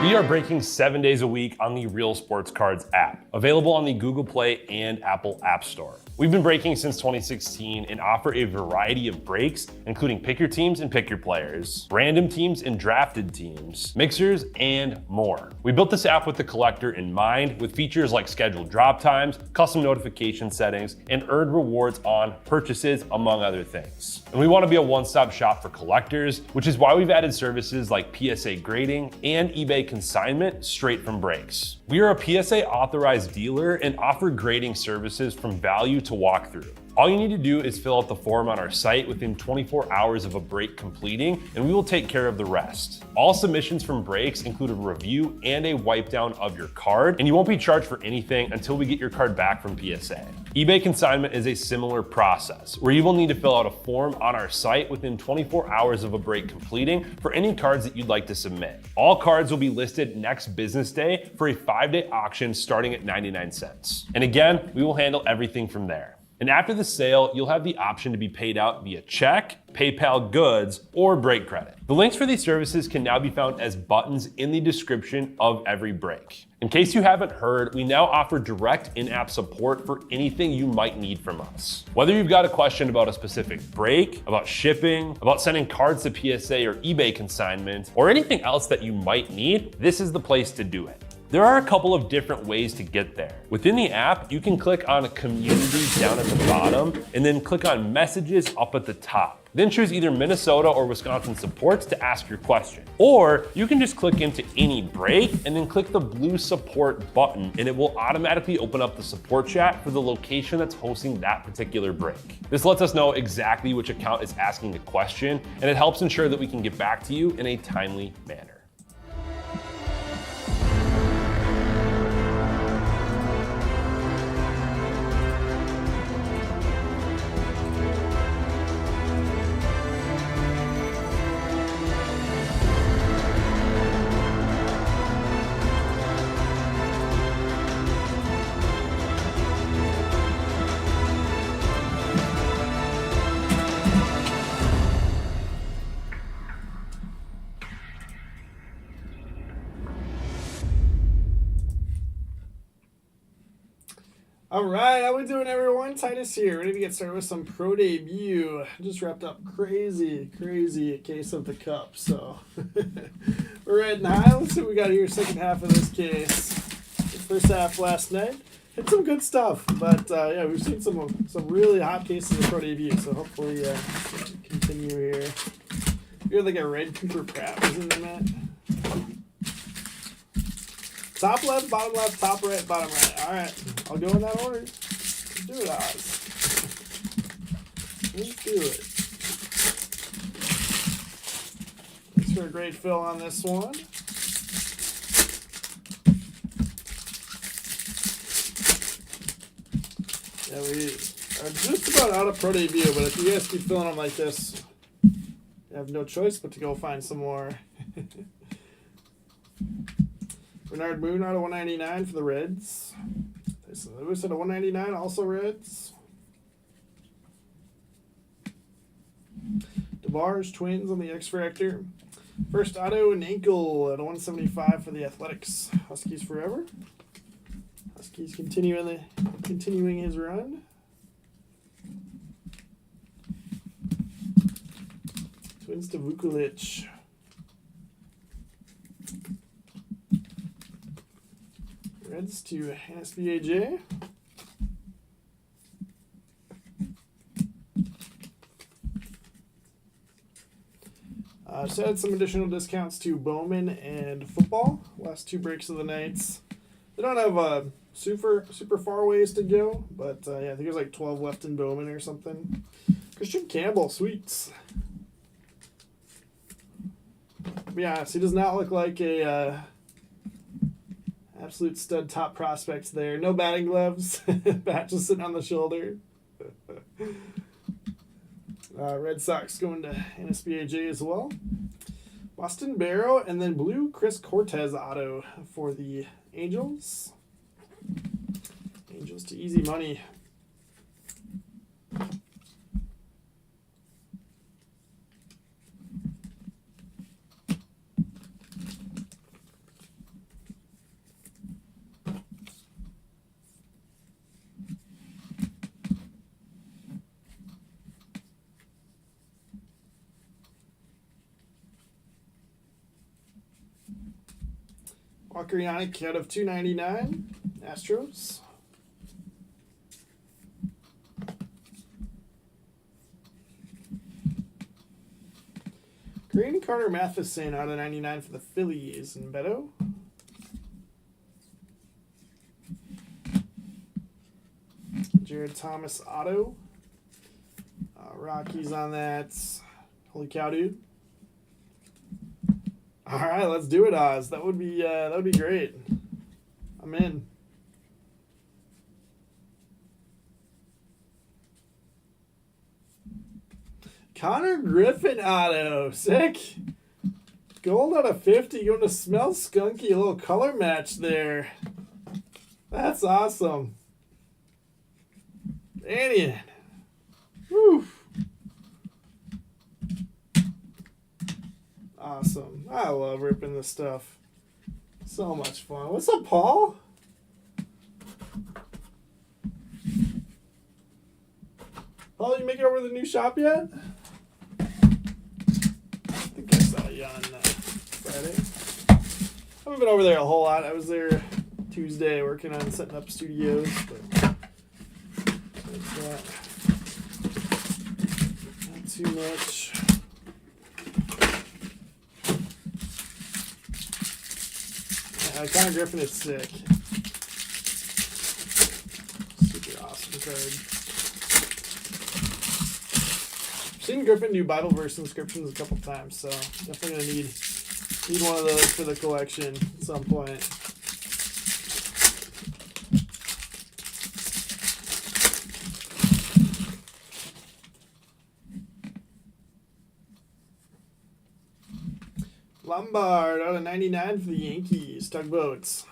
We are breaking 7 days a week on the Real Sports Cards app, available on the Google Play and Apple App Store. We've been breaking since 2016 and offer a variety of breaks, including pick your teams and pick your players, random teams and drafted teams, mixers, and more. We built this app with the collector in mind, with features like scheduled drop times, custom notification settings, and earned rewards on purchases, among other things. And we want to be a one-stop shop for collectors, which is why we've added services like PSA grading and eBay consignment straight from breaks. We are a PSA authorized dealer and offer grading services from value to walkthrough. All you need to do is fill out the form on our site within 24 hours of a break completing, and we will take care of the rest. All submissions from breaks include a review and a wipe down of your card, and you won't be charged for anything until we get your card back from PSA. eBay consignment is a similar process, where you will need to fill out a form on our site within 24 hours of a break completing for any cards that you'd like to submit. All cards will be listed next business day for a 5-day auction starting at 99 cents. And again, we will handle everything from there. And after the sale, you'll have the option to be paid out via check, PayPal goods, or break credit. The links for these services can now be found as buttons in the description of every break. In case you haven't heard, we now offer direct in-app support for anything you might need from us. Whether you've got a question about a specific break, about shipping, about sending cards to PSA or eBay consignment, or anything else that you might need, this is the place to do it. There are a couple of different ways to get there. Within the app, you can click on Community down at the bottom and then click on Messages up at the top. Then choose either Minnesota or Wisconsin supports to ask your question. Or you can just click into any break and then click the blue support button, and it will automatically open up the support chat for the location that's hosting that particular break. This lets us know exactly which account is asking the question, and it helps ensure that we can get back to you in a timely manner. All right, how we doing, everyone? Titus here, ready to get started with some Pro Debut. Just wrapped up crazy case of the cup, so we're riding high. Let's see what we got here, second half of this case. The first half last night, hit some good stuff, but yeah, we've seen some really hot cases of Pro Debut, so hopefully continue here. We had like a red Cooper Pratt, wasn't there, Matt? Top left, bottom left, top right, bottom right. All right, I'll go in that order. Let's do it, Oz. Let's do it. Thanks for a great fill on this one. Yeah, we are just about out of Pro Debut, but if you guys keep filling them like this, you have no choice but to go find some more. Bernard Moon out of 199 for the Reds. Tyson Lewis out of 199, also Reds. DeBarge Twins on the X Factor. First auto, Nankel at 175 for the Athletics. Huskies forever. Huskies continuing his run. Twins to Vukulic. Reds to NSBAJ. Just added some additional discounts to Bowman and football. Last two breaks of the nights. They don't have super far ways to go, but yeah, I think there's like 12 left in Bowman or something. Christian Campbell, sweets. Be honest, he does not look like a absolute stud top prospect there. No batting gloves. Bat just sitting on the shoulder. Red Sox going to NSBAJ as well. Boston Barrow and then blue Chris Cortez auto for the Angels. Angels to easy money. Walker Yannick out of 299. Astros. Green Carter Matheson out of 99 for the Phillies. And Beto. Jared Thomas auto. Rockies on that. Holy cow, dude. All right, let's do it, Oz. That would be great. I'm in. Connor Griffin auto. Sick. Gold out of 50. Going to Smell Skunky. A little color match there. That's awesome. Danian. Woo. Awesome. I love ripping this stuff. So much fun. What's up, Paul? Paul, you make it over to the new shop yet? I think I saw you on Friday. I haven't been over there a whole lot. I was there Tuesday working on setting up studios, but not too much. Connor Griffin is sick. Super awesome card. I've seen Griffin do Bible verse inscriptions a couple times, so definitely gonna need one of those for the collection at some point. Lombard out of 99 for the Yankees. Tugboats.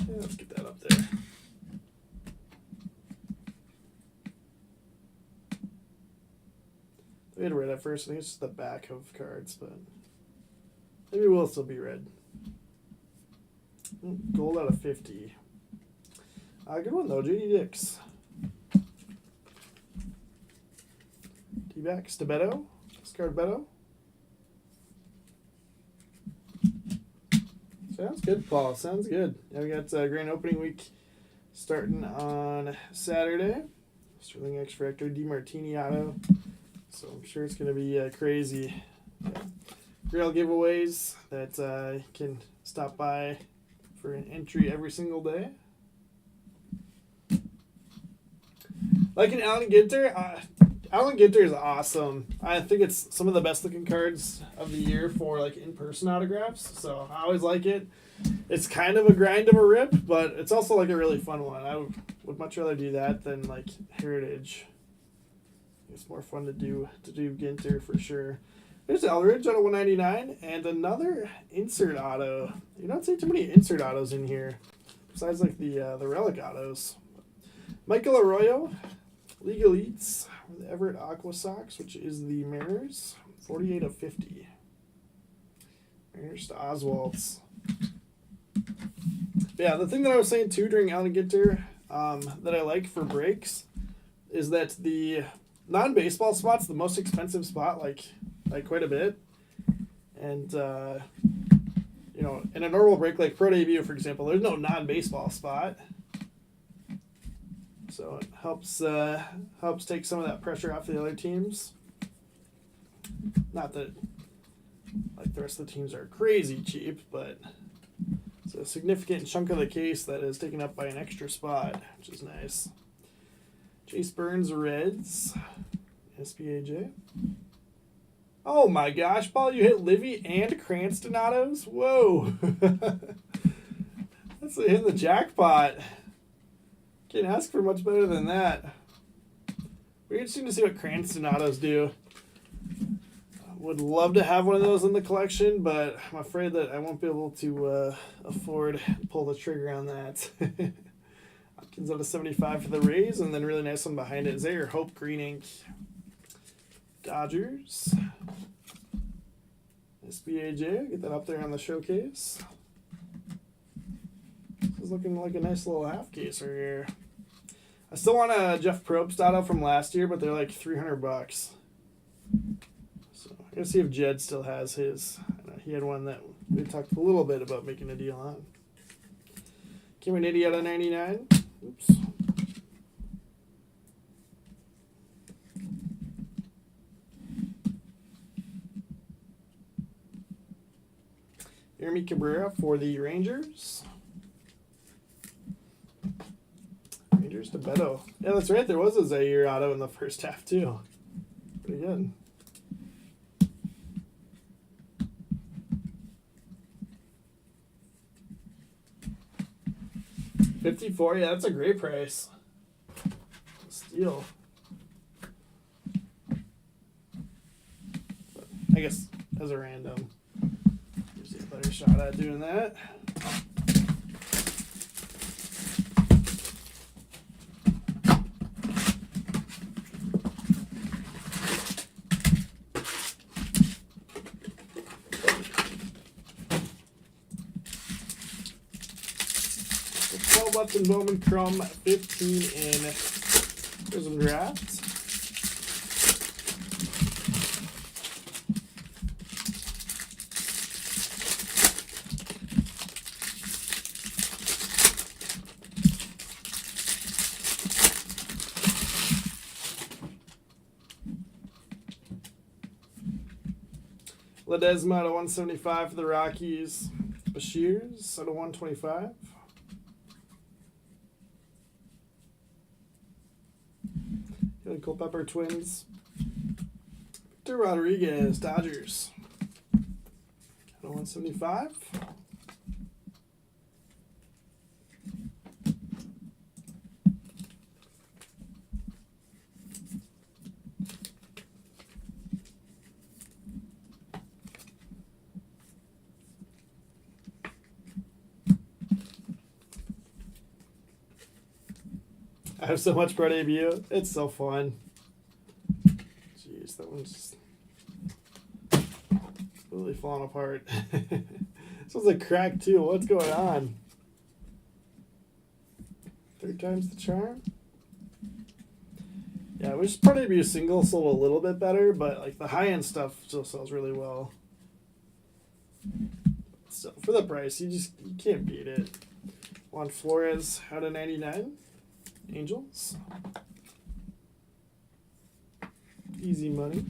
Yeah, let's get that up there. We had red at first. I think it's just the back of cards, but maybe we'll still be red. Gold out of 50. Good one though, JD Dix. D-backs to Beto. Discard Beto. Sounds good, Paul. Sounds good. Yeah, we got grand opening week starting on Saturday. Sterling X Factor, DeMartini auto. So I'm sure it's going to be crazy. Grail giveaways that you can stop by for an entry every single day. Like an Allen Ginter, Allen Ginter is awesome. I think it's some of the best looking cards of the year for like in-person autographs. So I always like it. It's kind of a grind of a rip, but it's also like a really fun one. I would much rather do that than like Heritage. It's more fun to do Ginter for sure. There's Eldridge out of 199 and another insert auto. You don't see too many insert autos in here, besides like the relic autos. Michael Arroyo, League Elites, the Everett Aqua Sox, which is the Mariners, 48 of 50. Mariners to Oswalds. Yeah, the thing that I was saying too during Allen Ginter that I like for breaks is that the non-baseball spot's the most expensive spot, like quite a bit. And you know, in a normal break like Pro Debut, for example, there's no non-baseball spot. So it helps take some of that pressure off the other teams. Not that like the rest of the teams are crazy cheap, but it's a significant chunk of the case that is taken up by an extra spot, which is nice. Chase Burns Reds, SPAJ. Oh my gosh, Paul, you hit Livy and Cranston autos? Whoa. That's hitting the jackpot. Can't ask for much better than that. We're interesting to see what Cranston autos do. Would love to have one of those in the collection, but I'm afraid that I won't be able to afford to pull the trigger on that. Hopkins out of 75 for the Rays, and then really nice one behind it. Is that your Hope Green Ink? Dodgers. SBAJ, get that up there on the showcase. This is looking like a nice little half case right here. I still want a Jeff Probst auto from last year, but they're like $300. So I'm gonna see if Jed still has his. He had one that we talked a little bit about making a deal on. Came an idiot out of 99. Oops. Jeremy Cabrera for the Rangers. Rangers to Beto. Yeah, that's right. There was a Zaire auto in the first half, too. Pretty good. $54. Yeah, that's a great price. Steal. But I guess as a random. Gives you a better shot at doing that. Upton Bowman Chrome 15 in Prism Draft. Ledesma at 175 for the Rockies. Bashirs at 125. Culpepper Twins. Victor Rodriguez, Dodgers. At 175. I have so much pro debut. It's so fun. Jeez, that one's just really falling apart. This one's a crack too. What's going on? 3 times the charm? Yeah, I wish pro debut single sold a little bit better, but like the high end stuff still sells really well. So for the price, you can't beat it. Juan Flores out of 99. Angels. Easy money.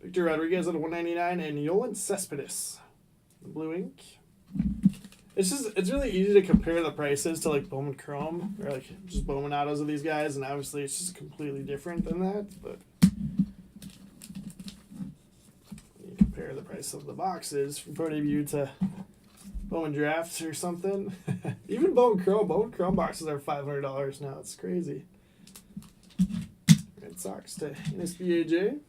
Victor Rodriguez at 199 and Yolan Cespedes. The blue ink. It's really easy to compare the prices to like Bowman Chrome or like just Bowman autos of these guys, and obviously it's just completely different than that, but you compare the price of the boxes from Pro Debut to Bowman Drafts or something. Even Bowman Chrome boxes are $500 now. It's crazy. Red Sox to NSBAJ.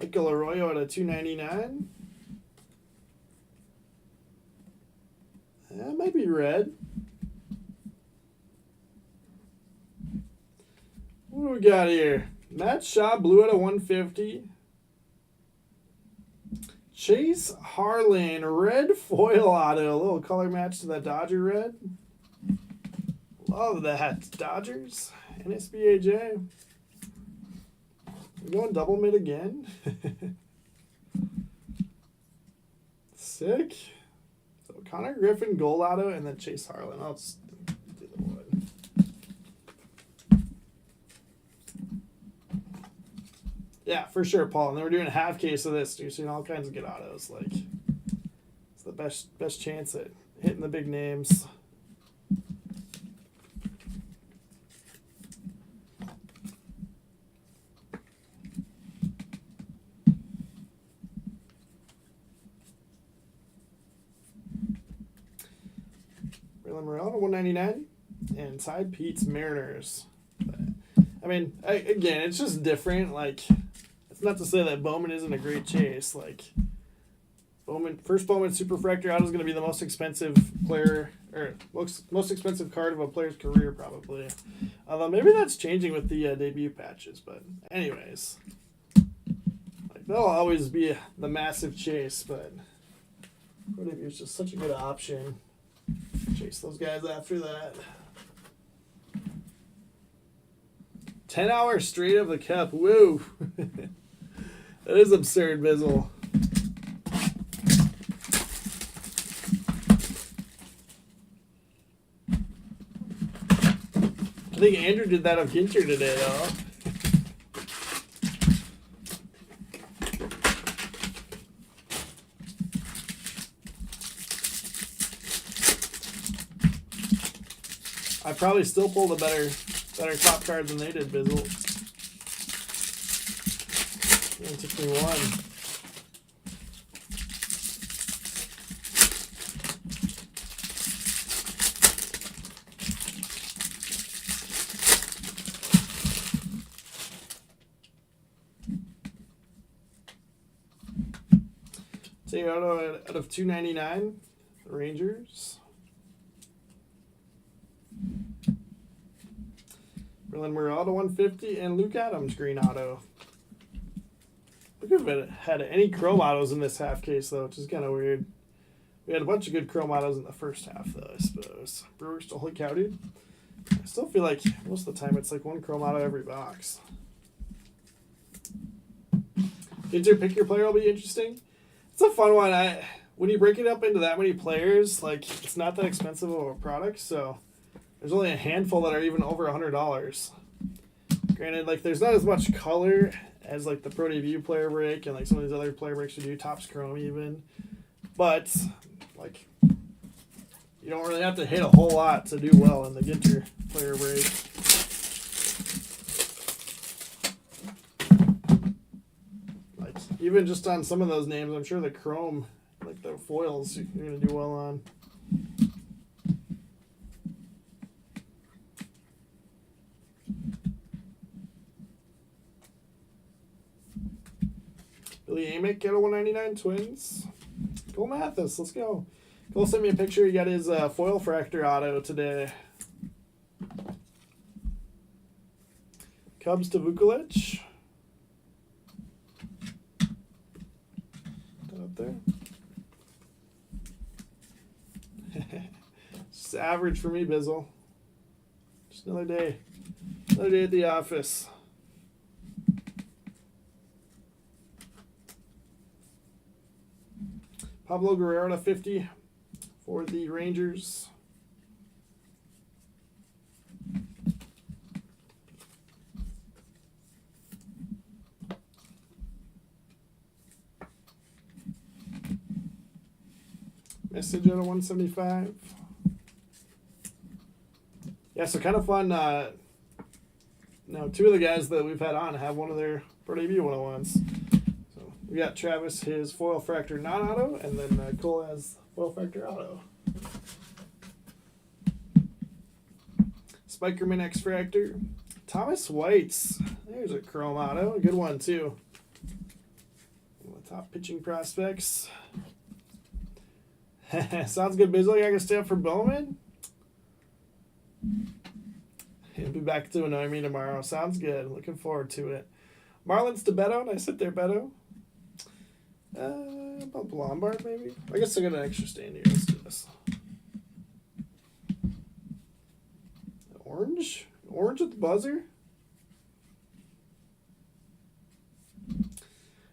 Michael Arroyo at a $299. That might be red. What do we got here? Matt Shaw, blue at a $150. Chase Harlan, red foil auto. A little color match to that Dodger red. Love that. Dodgers. NSBAJ. We're going double mid again. Sick. So Connor Griffin, gold auto, and then Chase Harlan. I'll just do the one. Yeah, for sure, Paul. And then we're doing a half case of this. You're seeing all kinds of good autos. Like, it's the best chance at hitting the big names. Braylon Morel to 199, and Side Pete's Mariners. I mean, again, it's just different. Like, it's not to say that Bowman isn't a great chase. Like, first Bowman Superfractor auto is going to be the most expensive player, or most expensive card of a player's career, probably. Although maybe that's changing with the debut patches. But anyways, like, that'll always be the massive chase. But Pro debut is just such a good option. Chase those guys after that. 10 hours straight of the cup. Woo! That is absurd, Bizzle. I think Andrew did that of Ginter today, though. I probably still pulled a better top card than they did, Bizzle. It took me one. Say auto out of 299, the Rangers. Berlin Morel to 150 and Luke Adams green auto. We could have had any chrome autos in this half case though, which is kind of weird. We had a bunch of good chrome autos in the first half though, I suppose. Brewers to holy cow, dude. I still feel like most of the time it's like one chrome auto every box. Did your pick your player will be interesting? It's a fun one. When you break it up into that many players, like it's not that expensive of a product, so there's only a handful that are even over $100. Granted, like there's not as much color as like the Pro Debut player break and like some of these other player breaks you do, Topps Chrome even. But like you don't really have to hit a whole lot to do well in the Ginter player break. Like even just on some of those names, I'm sure the Chrome, like the foils, you're gonna do well on. Billy Amick at a 199 Twins. Cole Mathis, let's go. Cole sent me a picture. He got his foil fractor auto today. Cubs to Vukovic. Up there. Just average for me, Bizzle. Just another day. Another day at the office. Pablo Guerrero to 50 for the Rangers. Message out of 175. Yeah, so kind of fun. Now, two of the guys that we've had on have one of their Pro Debut 101s. So we got Travis his foil fractor non-auto, and then Cole has foil fractor auto. Spikerman X Fractor. Thomas White's. There's a chrome auto. A good one, too. One of the top pitching prospects. Sounds good, Bizzle. You're going to stay up for Bowman? He'll be back to annoy me tomorrow. Sounds good. Looking forward to it. Marlins to Beto. Nice hit there, Beto. About Lombard, maybe? I guess I got an extra stand here. Let's do this. Orange? Orange with the buzzer?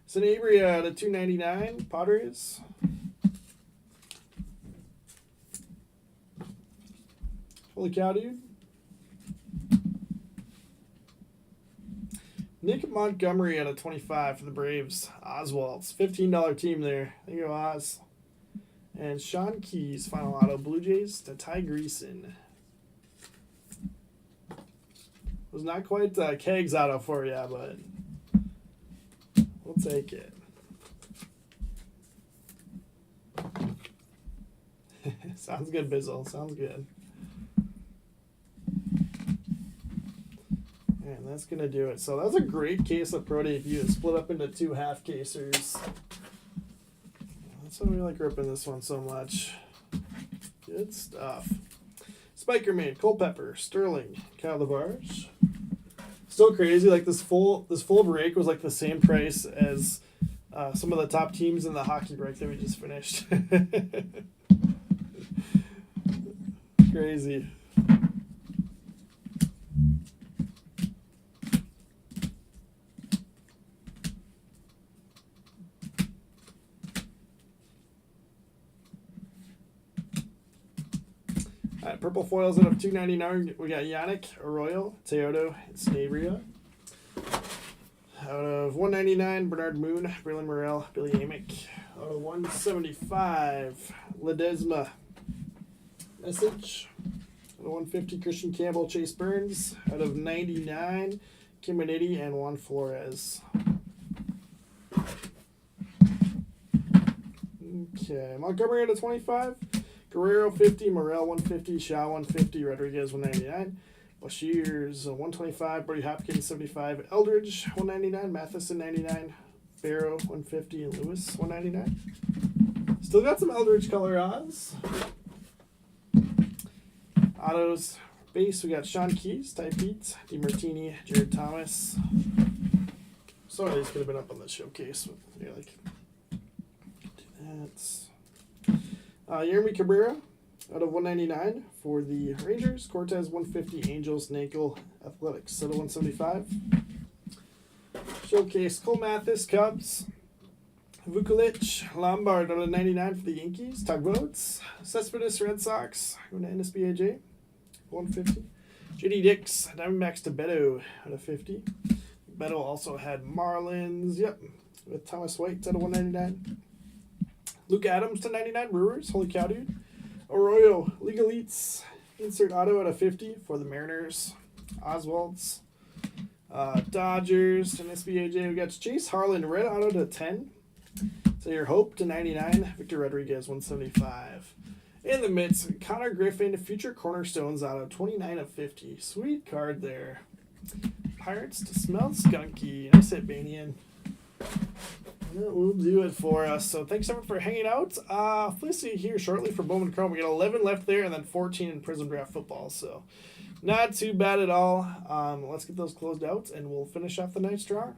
It's an Avery at a 299. Padres. Holy cow, dude. Nick Montgomery at a 25 for the Braves. Oswald's $15 team there. There you go, Oz. And Sean Keys, final auto. Blue Jays to Ty Greason. Was not quite Kegs auto for you, but we'll take it. Sounds good, Bizzle. Sounds good. And that's going to do it. So that was a great case of Pro Debut. It split up into two half casers. That's why we like ripping this one so much. Good stuff. Spikerman, Culpepper, Sterling, Kyle Labarge. Still crazy. Like this full break was like the same price as some of the top teams in the hockey break that we just finished. Crazy. All right, purple foils out of 299. We got Yannick, Arroyo, Teodo, and Snavria. Out of 199, Bernard Moon, Braylon Morrell, Billy Amick. Out of 175, Ledesma, Message. Out of 150, Christian Campbell, Chase Burns. Out of 99, Kim Maniti and Juan Flores. Okay, Montgomery out of 25. Guerrero 50, Morrell 150, Shaw 150, Rodriguez 199. Bashir's 125, Brody Hopkins 75, Eldridge 199, Matheson 99, Barrow 150, and Lewis 199. Still got some Eldridge color odds. Autos base, we got Sean Keys, Ty Pete, DiMartini, Jared Thomas. Some of these could have been up on the showcase. But, like, do that. Yeremy Cabrera out of 199 for the Rangers. Cortez 150, Angels, Nakel, Athletics out of 175. Showcase Cole Mathis, Cubs. Vukulic, Lombard out of 99 for the Yankees. Tugboats, Cespedes, Red Sox. Going to NSBAJ, 150. JD Dix, Diamondbacks to Beto out of 50. Beto also had Marlins, with Thomas White out of 199. Luke Adams to 99, Brewers. Holy cow, dude. Arroyo, League Elites, insert auto out of 50 for the Mariners. Oswald's, Dodgers, and SBAJ. We got Chase Harlan, red auto to 10. So your Hope to 99, Victor Rodriguez 175. In the midst, Connor Griffin, future cornerstones auto 29 of 50. Sweet card there. Pirates to Smell Skunky. Nice hit, Banian. That will do it for us. So thanks everyone for hanging out. We'll see you here shortly for Bowman Chrome. We got 11 left there and then 14 in Prism Draft Football. So not too bad at all. Let's get those closed out and we'll finish off the night's draw.